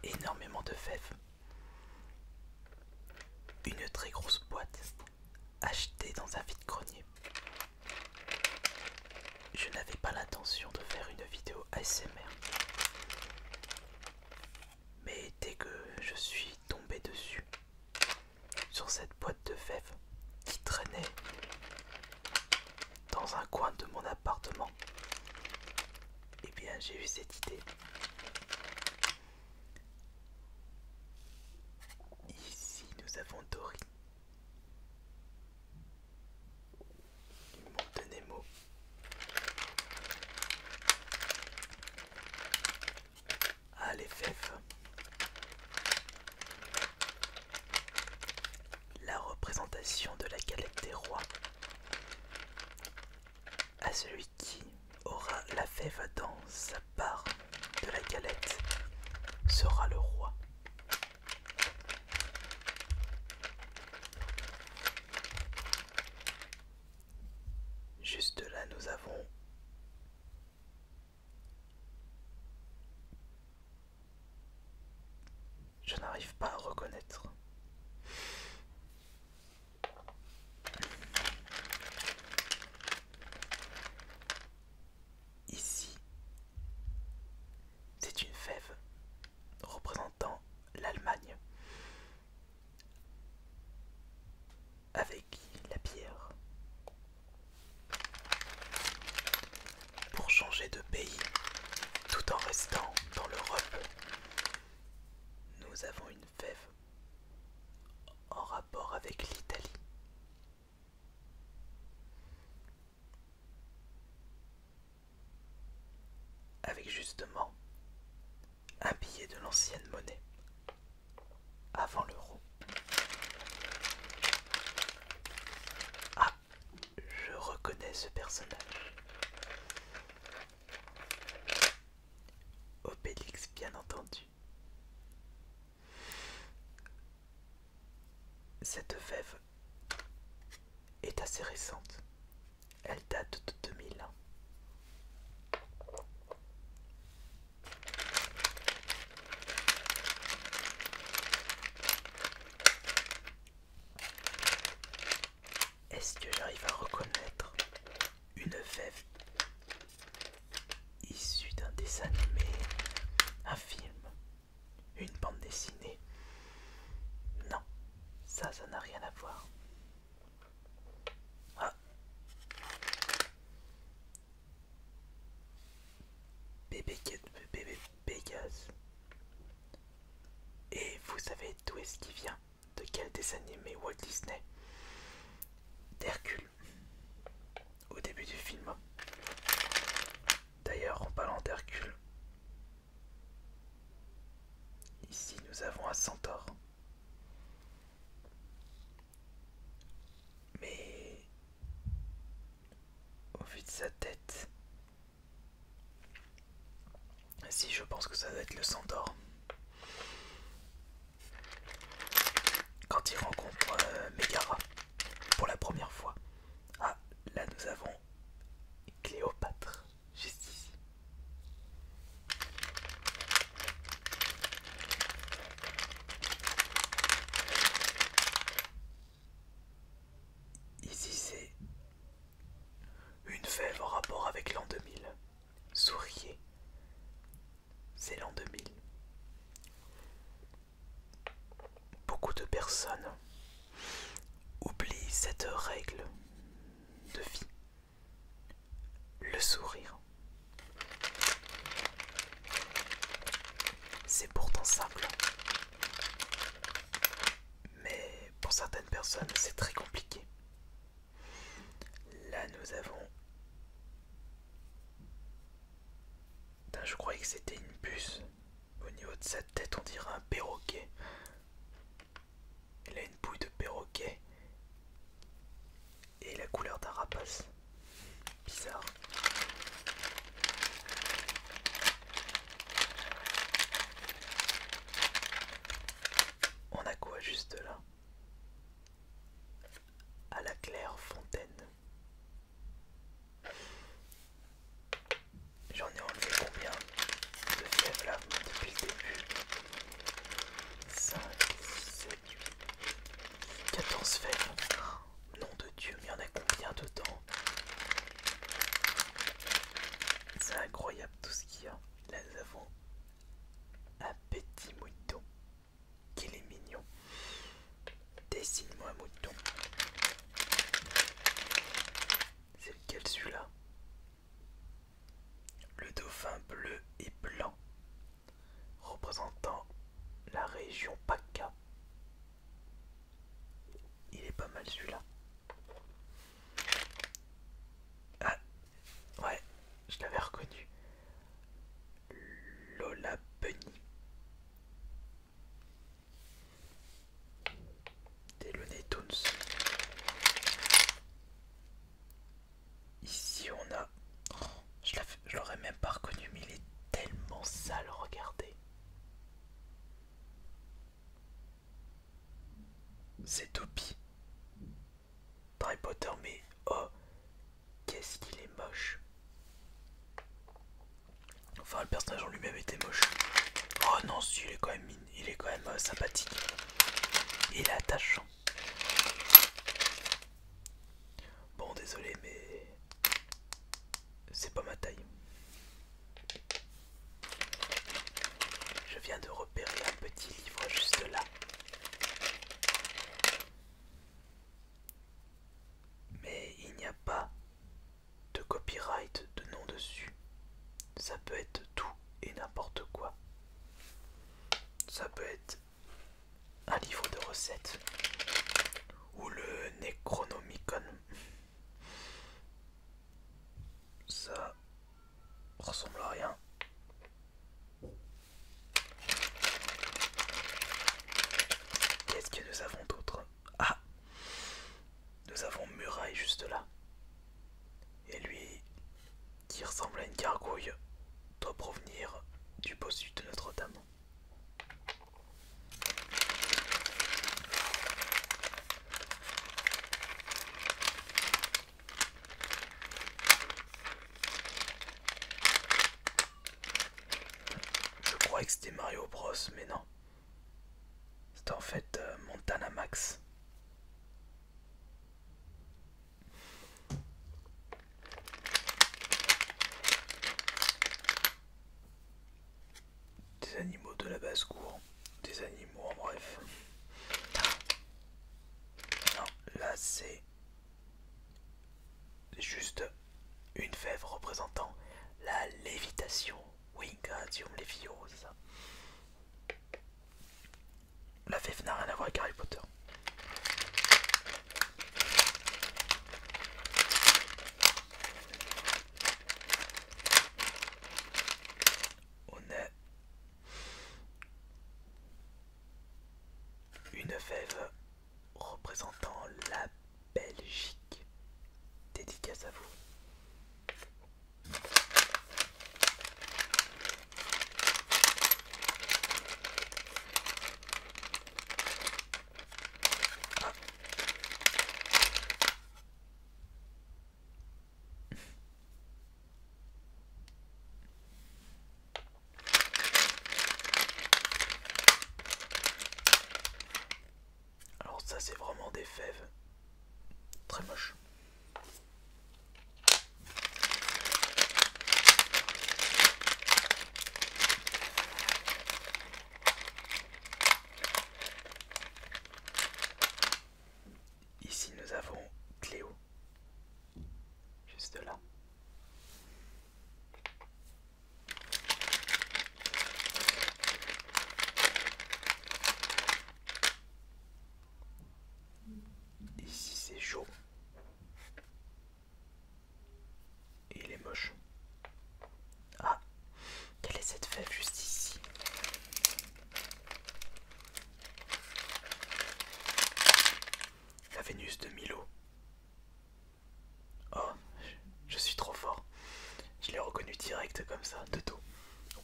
énormément de fèves. Une très grosse boîte achetée dans un vide-grenier. Je n'avais pas l'intention de faire une vidéo ASMR. Mais dès que je suis tombé dessus, sur cette boîte de fèves qui traînait dans un coin de mon appartement, eh bien j'ai eu cette idée. Ici nous avons Dory, du monde de Nemo. Ah, les fèves. La représentation de la galette des rois. À celui qui aura la fève dans sa part de la galette sera le roi. Juste là, nous avons je n'arrive pas à reconnaître. Ici, c'est une fève représentant l'Allemagne avec la bière. Pour changer de pays, tout en restant dans l'Europe, nous avons une fève en rapport avec l'Italie. Avec justement un billet de l'ancienne monnaie avant l'euro. Ah, je reconnais ce personnage. Obélix, bien entendu. Cette fève est assez récente. Elle date de 2001. Est-ce que j'arrive à reconnaître une fève issue d'un dessin animé, un film, une bande dessinée? Non, ça n'a rien à voir. Ah, bébé Pégase. Et vous savez d'où est-ce qu'il vient? De quel dessin animé Walt Disney? D'Hercule. Au début du film. D'ailleurs, en parlant d'Hercule, ici nous avons un centaure. Mais au vu de sa tête, si je pense que ça doit être le centaure. Quand il rencontre Mégara pour la première fois. Ah, là nous avons Cléopâtre, juste ici. Ici c'est une fève en rapport avec l'an 2000. Souriez, c'est l'an 2000. Beaucoup de personnes oublient cette règle de vie. Le sourire. C'est pourtant simple. Mais pour certaines personnes, c'est très compliqué. Là, nous avons... Je croyais que c'était une puce. Au niveau de sa tête, on dirait un perroquet. Elle a une bouille de perroquet. Et la couleur d'un rapace. Bizarre. On a quoi juste là? c'est Toupie. Harry Potter, mais oh, qu'est-ce qu'il est moche. Enfin, le personnage en lui-même était moche. Oh non, si, il est quand même sympathique. Il est attachant. Bon, désolé, mais c'est pas ma taille. Je viens de repérer un petit livre juste là. Mais il n'y a pas de copyright de nom dessus. Ça peut être tout et n'importe quoi. Ça peut être un livre de recettes ou le Necronomicon. Ça ressemble à rien. Qu'est-ce que nous avons d'autre? Ah, nous avons Muraille juste là. Et lui, qui ressemble à une gargouille, doit provenir du bossu de Notre-Dame. Je croyais que c'était Mario Bros, mais non. C'était en fait Montana Max. Des animaux de la basse-cour. Des animaux en bref. Non, là c'est juste une fève représentant la lévitation. Wingardium Leviosa. La fève n'a rien à voir avec Harry Potter. On a une fève représentant la Belgique. Dédicace à vous. Ah. Alors ça c'est vraiment des fèves très moches. Ici nous avons Cléo, juste là. Ici c'est chaud. Et il est moche. Ah, quelle est cette fève juste ici? La Vénus de Milo. Oh, je suis trop fort. Je l'ai reconnu direct comme ça, de dos.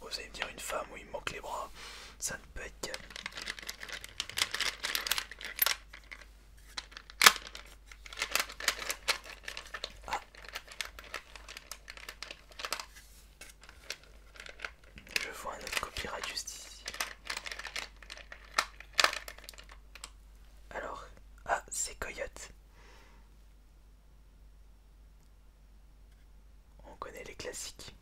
Vous allez me dire une femme où il me manque les bras. Ça ne peut être qu'elle. Ah. Je vois un autre copyright juste ici. Alors, ah, c'est Coyote. On connaît les classiques.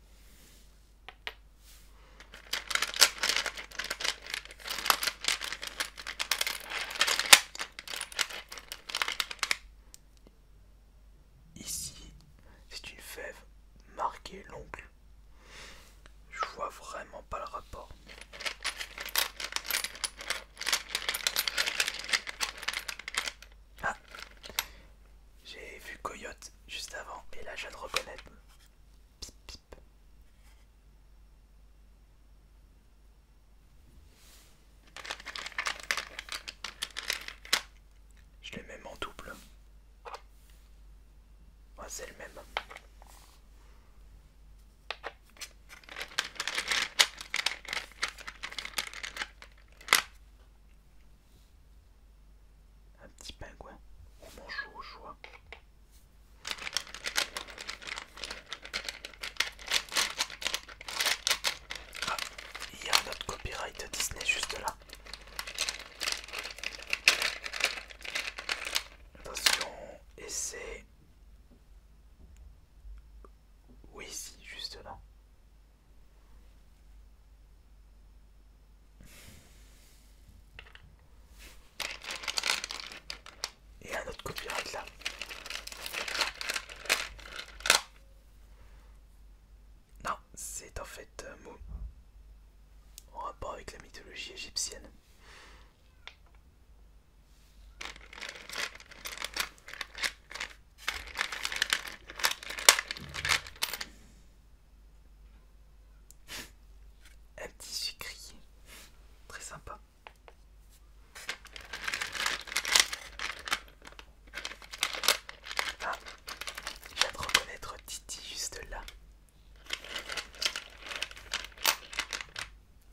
mythologie égyptienne. Un petit sucrier, très sympa. Ah, je viens de reconnaître Titi juste là.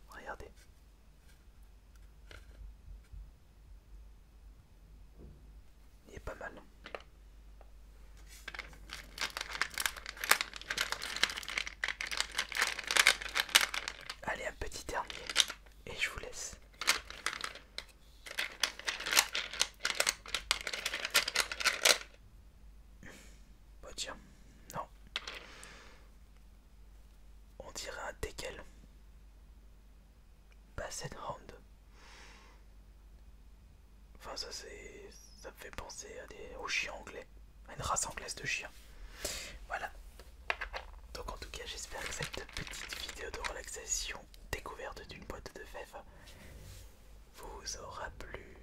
Regardez. Il est pas mal. Allez, un petit dernier. Et je vous laisse. Bah tiens, non. On dirait un teckel. Basset Hound. Enfin ça c'est. Ça me fait penser aux chiens anglais. À une race anglaise de chiens. Voilà. Donc en tout cas j'espère que cette petite vidéo de relaxation découverte d'une boîte de fèves vous aura plu.